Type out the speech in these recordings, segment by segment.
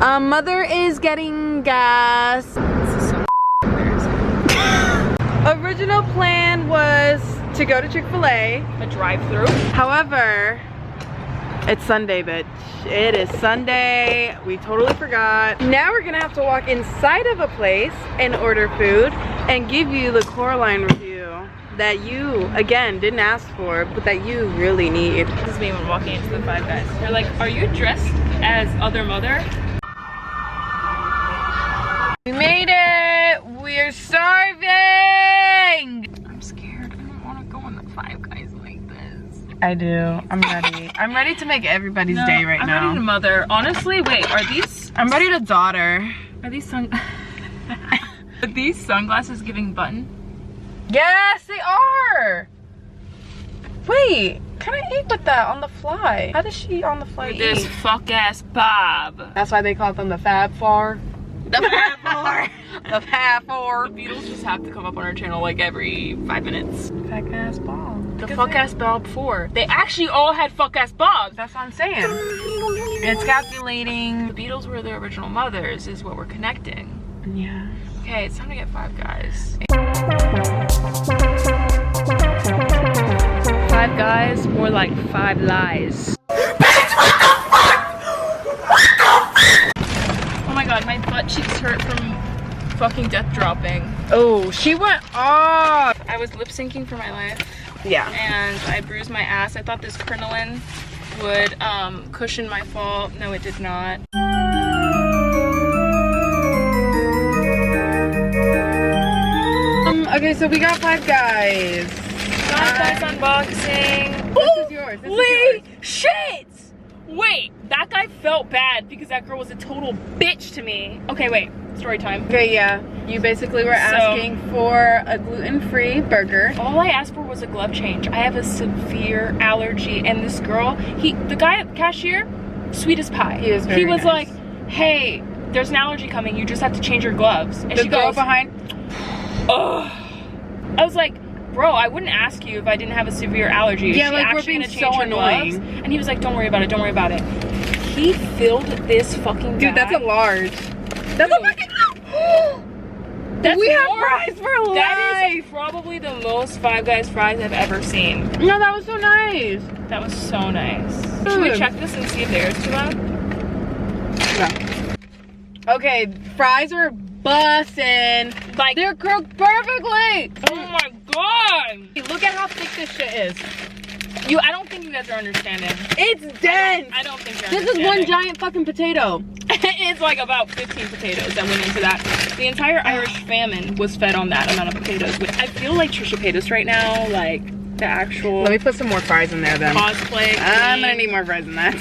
Mother is getting gas. This is so embarrassing. Original plan was to go to Chick-fil-A. A drive-through. However, it's Sunday, bitch. It is Sunday. We totally forgot. Now we're gonna have to walk inside of a place and order food and give you the Coraline review that you, again, didn't ask for, but that you really need. This is me when walking into the Five Guys. They're like, are you dressed as other mother? We made it! We're starving! I'm scared. I don't want to go in the Five Guys like this. I do. I'm ready. I'm ready to make everybody's day right I'm now. I'm ready to mother. Honestly, wait, are these... I'm ready to daughter. Are these are these sunglasses giving button? Yes, they are! Wait, can I eat with that on the fly? How does she on the fly eat? This fuck-ass Bob. That's why they call them the Fab Four. The Fab Four. The Fab Four. The Beatles just have to come up on our channel like every 5 minutes. Fuck-ass Bob. The fuck-ass Bob 4. They actually all had fuck-ass Bobs. That's what I'm saying. It's calculating. The Beatles were the original mothers is what we're connecting. Yeah. Okay, it's time to get Five Guys. Five Guys, more like 5 lies. Oh my god, my butt cheeks hurt from fucking death dropping. Oh, she went off. I was lip syncing for my life. Yeah. And I bruised my ass. I thought this crinoline would cushion my fall. No, it did not. Okay, so we got Five Guys. Five Guys unboxing. This is yours. This is yours. Shit! Wait, that guy felt bad because that girl was a total bitch to me. Okay, wait. Story time. Okay, yeah. You basically were asking for a gluten-free burger. All I asked for was a glove change. I have a severe allergy, and this girl, the guy at the cashier, sweet as pie. He was very nice. Like, hey, there's an allergy coming. You just have to change your gloves. And the she girl goes behind. Ugh. I was like, bro, I wouldn't ask you if I didn't have a severe allergy. Yeah, Is she like we're actually being gonna so change her annoying. gloves? And he was like, don't worry about it, don't worry about it. He filled this fucking Dude, bag. that's a large. That's a fucking That's we have more, fries for life. That is probably the most Five Guys fries I've ever seen. No, that was so nice. That was so nice. Should we check this and see if theirs too loud? No. Okay, fries are bussin'. Like, they're cooked perfectly. oh my god. Look at how thick this shit is. I don't think you guys are understanding. It's dense. I don't think you're This is one giant fucking potato. It's like about 15 potatoes that went into that. The entire Irish famine was fed on that amount of potatoes. I feel like Trisha Paytas right now, like the actual. Let me put some more fries in there then. Cosplay. I'm gonna need more fries than that.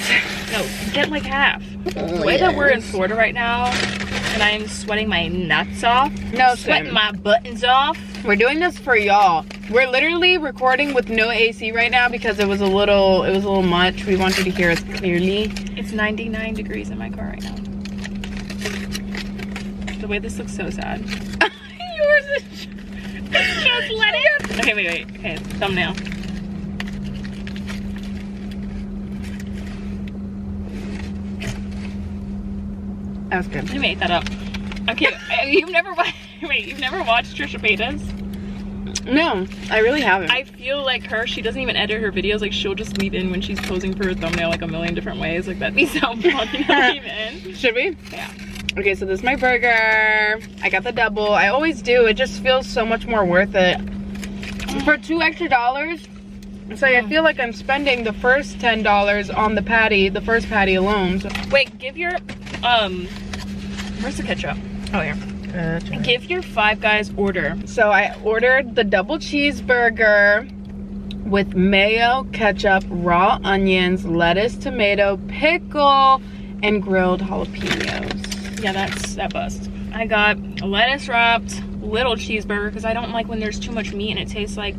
No, get like half. The way that we're in Florida right now, and I'm sweating my nuts off. No, sweating my buttons off. We're doing this for y'all. We're literally recording with no AC right now because it was a little much. We want you to hear us clearly. It's 99 degrees in my car right now. The way this looks so sad. Yours is just let it. Okay, wait. Okay, thumbnail. That was good. I made that up. Okay, you've never watched Trisha Paytas? No, I really haven't. I feel like her, she doesn't even edit her videos. Like, she'll just leave in when she's posing for her thumbnail like a million different ways. Like, that'd be so funny to leave in. Should we? Yeah. Okay, so this is my burger. I got the double. I always do. It just feels so much more worth it. For $2 extra. So I feel like I'm spending the first $10 on the patty, the first patty alone. So. Wait, give your, where's the ketchup? Oh, here. Give your Five Guys order. So I ordered the double cheeseburger with mayo, ketchup, raw onions, lettuce, tomato, pickle, and grilled jalapenos. Yeah, that bust. I got a lettuce wrapped little cheeseburger because I don't like when there's too much meat and it tastes like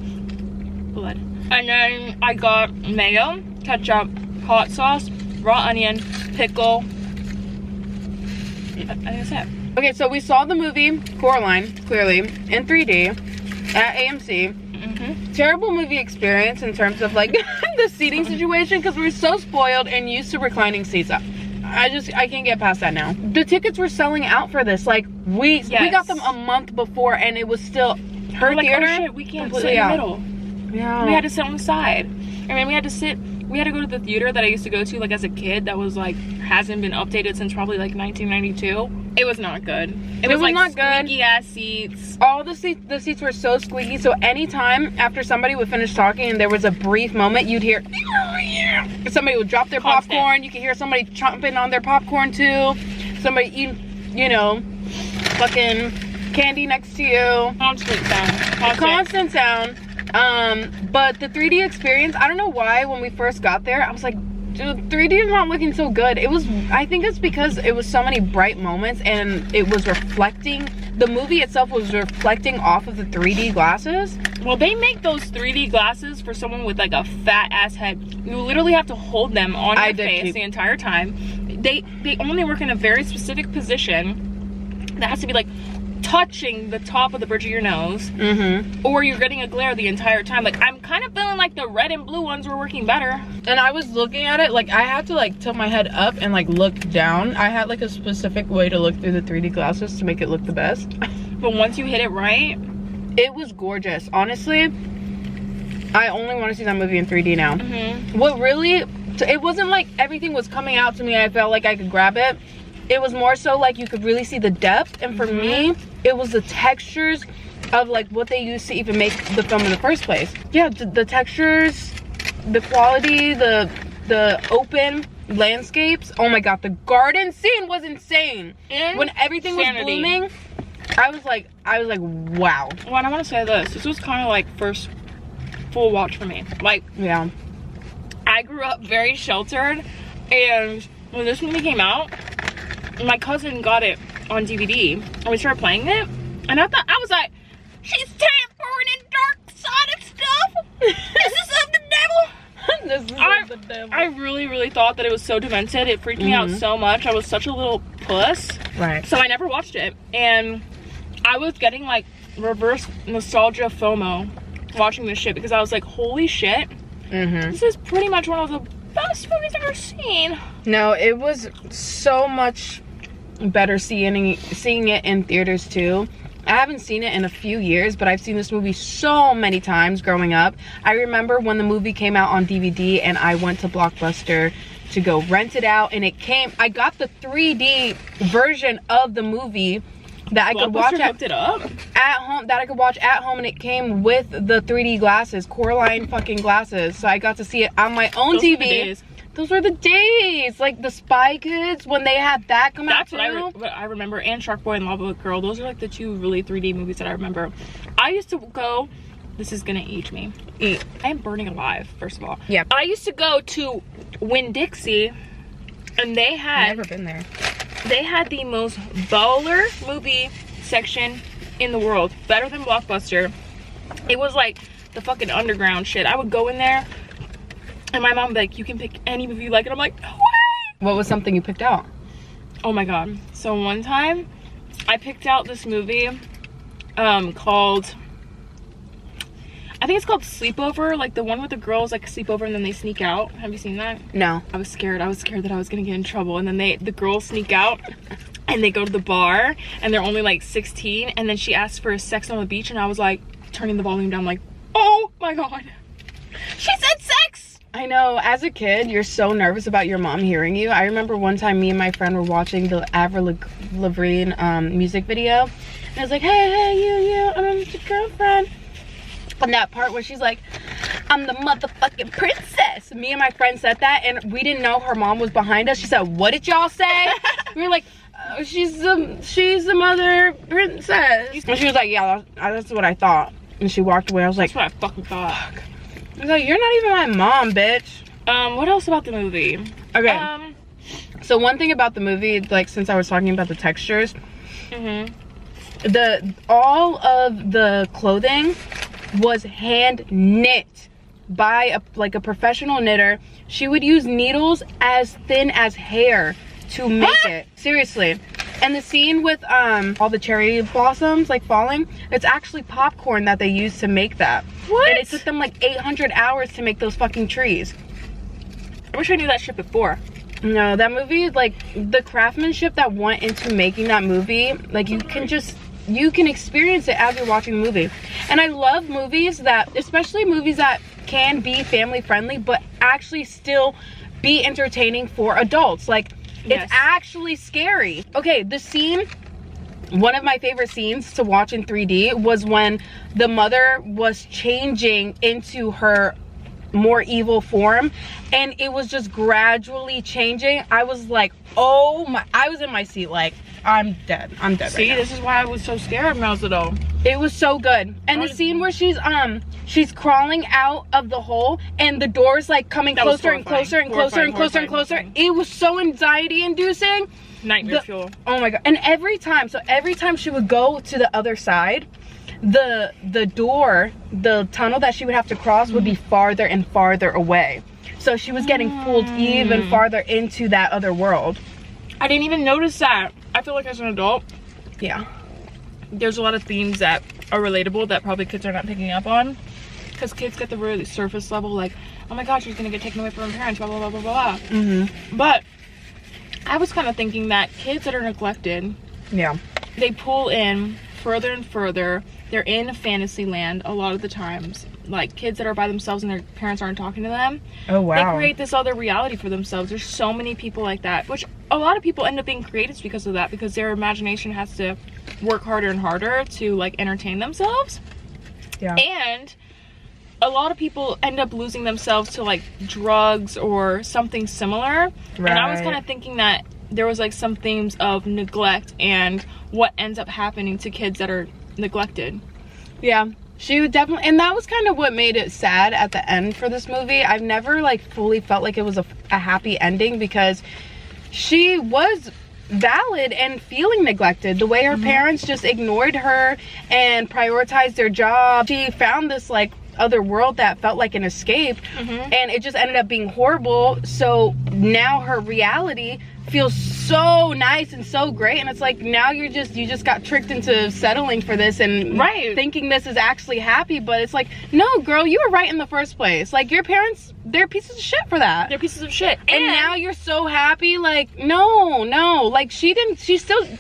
blood. And then I got mayo, ketchup, hot sauce, raw onion, pickle. I think that's it. Okay, so we saw the movie Coraline, clearly, in 3D at AMC. Terrible movie experience in terms of like the seating situation because we're so spoiled and used to reclining seats. I can't get past that now. The tickets were selling out for this. Like we got them a month before, and it was still her theater. Oh shit, we can't sit in the middle. Yeah. We had to sit on the side. I mean, we had to go to the theater that I used to go to like as a kid that was like hasn't been updated since probably like 1992. It was not good. It was like not good. Squeaky ass seats. All the seats were so squeaky. So anytime after somebody would finish talking and there was a brief moment, you'd hear somebody would drop their popcorn. You could hear somebody chomping on their popcorn too. Somebody eating, you know, fucking candy next to you. Constant sound. Constant sound. But the 3D experience, I don't know why when we first got there, I was like, dude, 3D is not looking so good. I think it's because it was so many bright moments and it was reflecting, the movie itself was reflecting off of the 3D glasses. Well, they make those 3D glasses for someone with like a fat ass head. You literally have to hold them on your face the entire time. They only work in a very specific position that has to be like touching the top of the bridge of your nose, or you're getting a glare the entire time. Like, I'm kind of feeling like the red and blue ones were working better. And I was looking at it, like I had to like tilt my head up and like look down. I had like a specific way to look through the 3D glasses to make it look the best. But once you hit it right, it was gorgeous. Honestly, I only want to see that movie in 3D now. What really, it wasn't like everything was coming out to me. I felt like I could grab it. It was more so like you could really see the depth, and for me it was the textures of like what they used to even make the film in the first place. Yeah, the textures, the quality, the open landscapes. Oh my god, the garden scene was insane. When everything was blooming, I was like wow. Well, and I want to say this was kind of like first full watch for me. Like, yeah, I grew up very sheltered, and when this movie came out, my cousin got it on DVD and we started playing it, and I was like, she's tampering in dark-sided stuff. This is of the devil. This is of the devil. I really thought that it was so demented. It freaked me out so much. I was such a little puss. Right. So I never watched it, and I was getting like reverse nostalgia FOMO watching this shit, because I was like, holy shit, this is pretty much one of the best movies I've ever seen. No, it was so much better seeing it in theaters too. I haven't seen it in a few years, but I've seen this movie so many times growing up. I remember when the movie came out on DVD and I went to Blockbuster to go rent it out, and I got the 3D version of the movie that I could watch at home, that I could watch at home, and it came with the 3D glasses, Coraline fucking glasses. So I got to see it on my own TV. Those were the days, like the Spy Kids, when they had that come out too. That's what I remember, and Shark Boy and Lava Girl. Those are like the two really 3D movies that I remember. I used to go, this is gonna age me. I am burning alive, first of all. Yeah. I used to go to Winn-Dixie, and they had, never been there. They had the most baller movie section in the world, better than Blockbuster. It was like the fucking underground shit. I would go in there, and my mom would be like, you can pick any movie you like, and I'm like, no way! What was something you picked out? Oh my god. So one time, I picked out this movie called, I think it's called Sleepover, like the one with the girls like sleep over and then they sneak out. Have you seen that? No. I was scared that I was gonna get in trouble, and then the girls sneak out and they go to the bar, and they're only like 16, and then she asked for a sex on the beach, and I was like turning the volume down like, oh my god, she said sex! I know, as a kid, you're so nervous about your mom hearing you. I remember one time me and my friend were watching the Avril Lavigne music video, and I was like, hey, I'm your girlfriend. And that part where she's like, I'm the motherfucking princess. Me and my friend said that, and we didn't know her mom was behind us. She said, what did y'all say? We were like, she's the mother princess. And she was like, yeah, that's what I thought. And she walked away. I was like, that's what I fucking thought. Fuck. I was like, you're not even my mom, bitch. What else about the movie? Okay. So one thing about the movie, like since I was talking about the textures, all of the clothing was hand knit by a professional knitter. She would use needles as thin as hair to make it. Seriously. And the scene with all the cherry blossoms like falling, it's actually popcorn that they used to make that. What? And it took them like 800 hours to make those fucking trees. I wish I knew that shit before. No, that movie, like, the craftsmanship that went into making that movie, like, you can experience it as you're watching the movie. And I love movies that, especially movies that can be family friendly, but actually still be entertaining for adults. Like, yes. It's actually scary. Okay, the scene, one of my favorite scenes to watch in 3D was when the mother was changing into her more evil form, and it was just gradually changing. I was like, oh my, I was in my seat like, I'm dead right now. See, this is why I was so scared when I was little. It was so good. And the scene where she's crawling out of the hole and the door's like coming closer and closer and closer and closer and closer. It was so anxiety inducing. Nightmare fuel. Oh my god. And every time she would go to the other side, the door, the tunnel that she would have to cross would be farther and farther away. So she was getting pulled even farther into that other world. I didn't even notice that. I feel like as an adult, yeah, there's a lot of themes that are relatable that probably kids are not picking up on. Because kids get the really surface level, like, oh my gosh, she's gonna get taken away from her parents, blah, blah, blah, blah, blah. But I was kind of thinking that kids that are neglected, yeah, they pull in further and further. They're in fantasy land a lot of the times. Like kids that are by themselves and their parents aren't talking to them. Oh wow. They create this other reality for themselves. There's so many people like that, which a lot of people end up being creatives because of that, because their imagination has to work harder and harder to like entertain themselves. Yeah. And a lot of people end up losing themselves to like drugs or something similar. Right. And I was kind of thinking that there was like some themes of neglect and what ends up happening to kids that are neglected. Yeah, she would definitely, and that was kind of what made it sad at the end for this movie. I've never like fully felt like it was a happy ending, because she was valid and feeling neglected. The way her parents just ignored her and prioritized their job. She found this like other world that felt like an escape, and it just ended up being horrible. So now her reality feels so nice and so great, and it's like now you just got tricked into settling for this and thinking this is actually happy, but it's like, no girl, you were right in the first place. Like your parents, they're pieces of shit for that. They're pieces of shit. And now you're so happy. Like no, like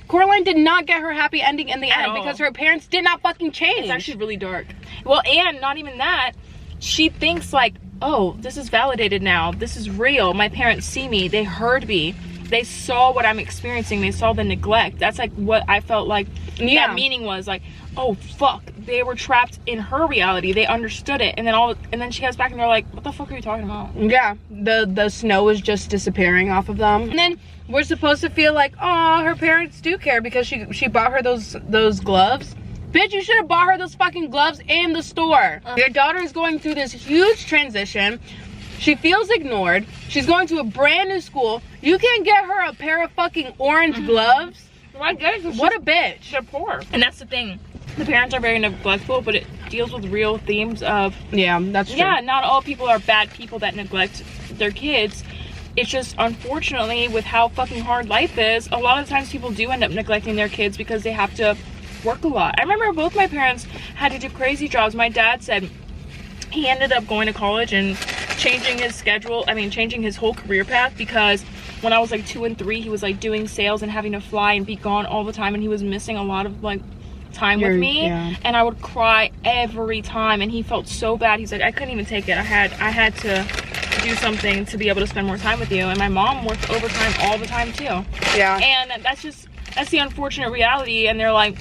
Coraline did not get her happy ending in the end because her parents did not fucking change. It's actually really dark. Well, and not even that, she thinks like, oh, this is validated now, this is real, my parents see me, they heard me, they saw what I'm experiencing, they saw the neglect. That's like what I felt like that meaning was, like, oh fuck, they were trapped in her reality, they understood it, and then she comes back and they're like, what the fuck are you talking about? Yeah, the snow is just disappearing off of them, and then we're supposed to feel like, oh, her parents do care because she bought her those gloves. Bitch, you should have bought her those fucking gloves in the store. Your daughter is going through this huge transition. She feels ignored. She's going to a brand new school. You can't get her a pair of fucking orange gloves. Well, I get it. What a bitch. They're poor. And that's the thing. The parents are very neglectful, but it deals with real themes of... Yeah, that's true. Yeah, not all people are bad people that neglect their kids. It's just, unfortunately, with how fucking hard life is, a lot of times people do end up neglecting their kids because they have to work a lot. I remember both my parents had to do crazy jobs. My dad said he ended up going to college and changing his schedule, changing his whole career path, because when I was like 2 and 3, he was like doing sales and having to fly and be gone all the time, and he was missing a lot of like time with me, and I would cry every time, and he felt so bad. He's like, I couldn't even take it. I had to do something to be able to spend more time with you. And my mom worked overtime all the time too. Yeah. And that's the unfortunate reality. And they're like,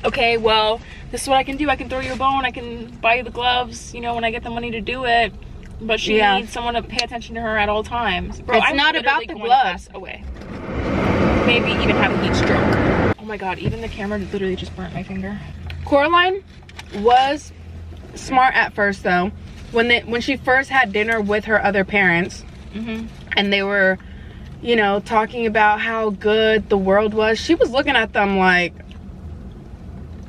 okay, well, this is what I can do. I can throw you a bone. I can buy you the gloves, you know, when I get the money to do it. But she needs someone to pay attention to her at all times. Bro, it's not about the gloves. Away. Maybe even have a heat stroke. Oh my god, even the camera literally just burnt my finger. Coraline was smart at first though. When she first had dinner with her other parents, and they were, you know, talking about how good the world was, she was looking at them like,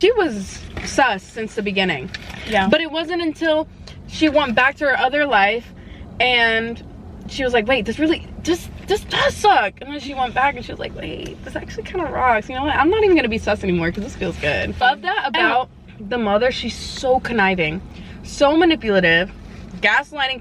she was sus since the beginning. Yeah. But it wasn't until she went back to her other life and she was like, wait, this does suck. And then she went back and she was like, wait, this actually kind of rocks. You know what? I'm not even gonna be sus anymore because this feels good. Love that about the mother. She's so conniving, so manipulative, gaslighting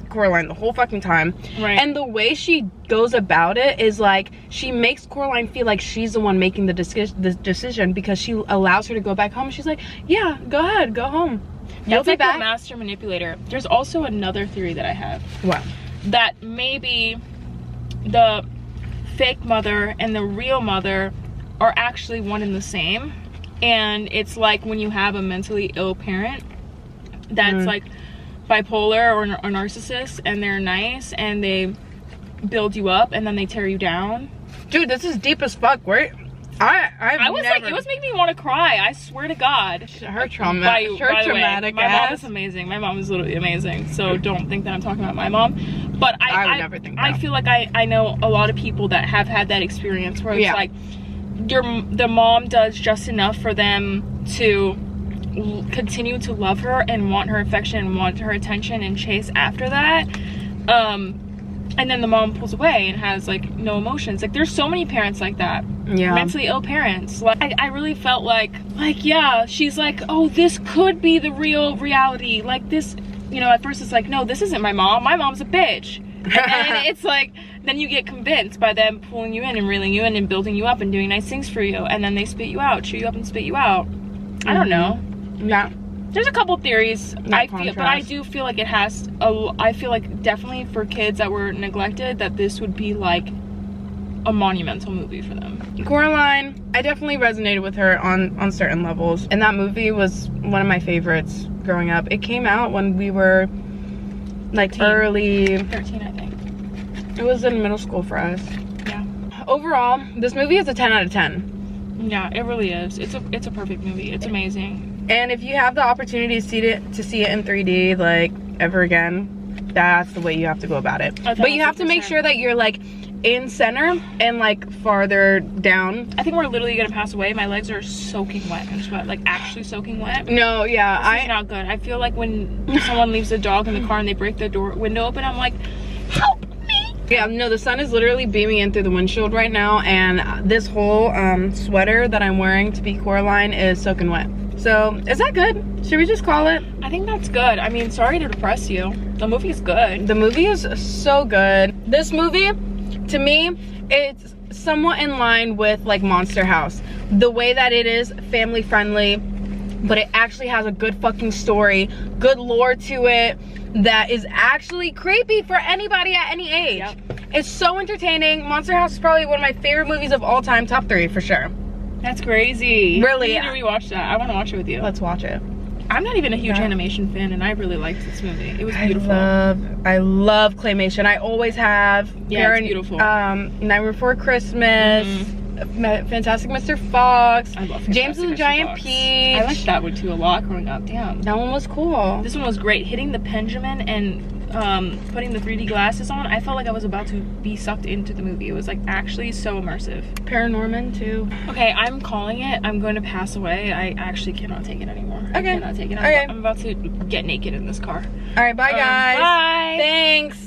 Coraline the whole fucking time. Right. And the way she goes about it is like, she makes Coraline feel like she's the one making the decision, because she allows her to go back home. She's like, yeah, go ahead, go home. You'll That's be like back. the master manipulator. There's also another theory that I have. What? That maybe the fake mother and the real mother are actually one and the same. And it's like when you have a mentally ill parent that's like bipolar or a narcissist, and they're nice and they build you up and then they tear you down. Dude, this is deep as fuck. Where I was never... like, it was making me want to cry. I swear to God. Her trauma. By Her the way, traumatic my ass. mom is amazing. My mom is literally amazing. So don't think that I'm talking about my mom. But I would never think that. I feel like I know a lot of people that have had that experience where it's like the mom does just enough for them to continue to love her and want her affection and want her attention and chase after that. And then the mom pulls away and has like no emotions. Like there's so many parents like that. Yeah. Mentally ill parents. Like I really felt like yeah, she's like, oh, this could be the real reality. Like this, you know, at first it's like, no, this isn't my mom. My mom's a bitch. And then it's like, then you get convinced by them pulling you in and reeling you in and building you up and doing nice things for you. And then they spit you out, chew you up and spit you out. I don't know. Yeah. There's a couple theories, but I do feel like it has I feel like definitely for kids that were neglected, that this would be like a monumental movie for them. Coraline, I definitely resonated with her on certain levels, and that movie was one of my favorites growing up. It came out when we were like 13. early 13, I think. It was in middle school for us. Yeah. Overall, this movie is a 10 out of 10. Yeah, it really is. It's a perfect movie. It's amazing. And if you have the opportunity to see it in 3D like ever again, that's the way you have to go about it. But you have to make sure that you're like in center and like farther down. I think we're literally gonna pass away. My legs are soaking wet and sweat, like actually soaking wet. No, yeah, This is not good. I feel like when someone leaves a dog in the car and they break the window open, I'm like, help me. Yeah, no, the sun is literally beaming in through the windshield right now, and this whole sweater that I'm wearing to be Coraline is soaking wet. So, is that good? Should we just call it? I think that's good. I mean, sorry to depress you. The movie is good. The movie is so good. This movie, to me, it's somewhat in line with like Monster House. The way that it is family friendly, but it actually has a good fucking story, good lore to it, that is actually creepy for anybody at any age. Yep. It's so entertaining. Monster House is probably one of my favorite movies of all time, top 3 for sure. That's crazy. Really? We need to rewatch that. I want to watch it with you. Let's watch it. I'm not even a huge animation fan, and I really liked this movie. It was beautiful. I love claymation. I always have. Yeah, it's beautiful. Nightmare Before Christmas, Fantastic Mr. Fox, I love James and the Giant Fox. Peach. I liked that one too a lot growing up. Damn. That one was cool. This one was great. Hitting the pendulum and putting the 3D glasses on, I felt like I was about to be sucked into the movie. It was like actually so immersive. Paranorman too. Okay, I'm calling it. I'm going to pass away. I actually cannot take it anymore. Okay. I cannot take it. Okay. I'm about to get naked in this car. All right, bye guys. Bye. Thanks.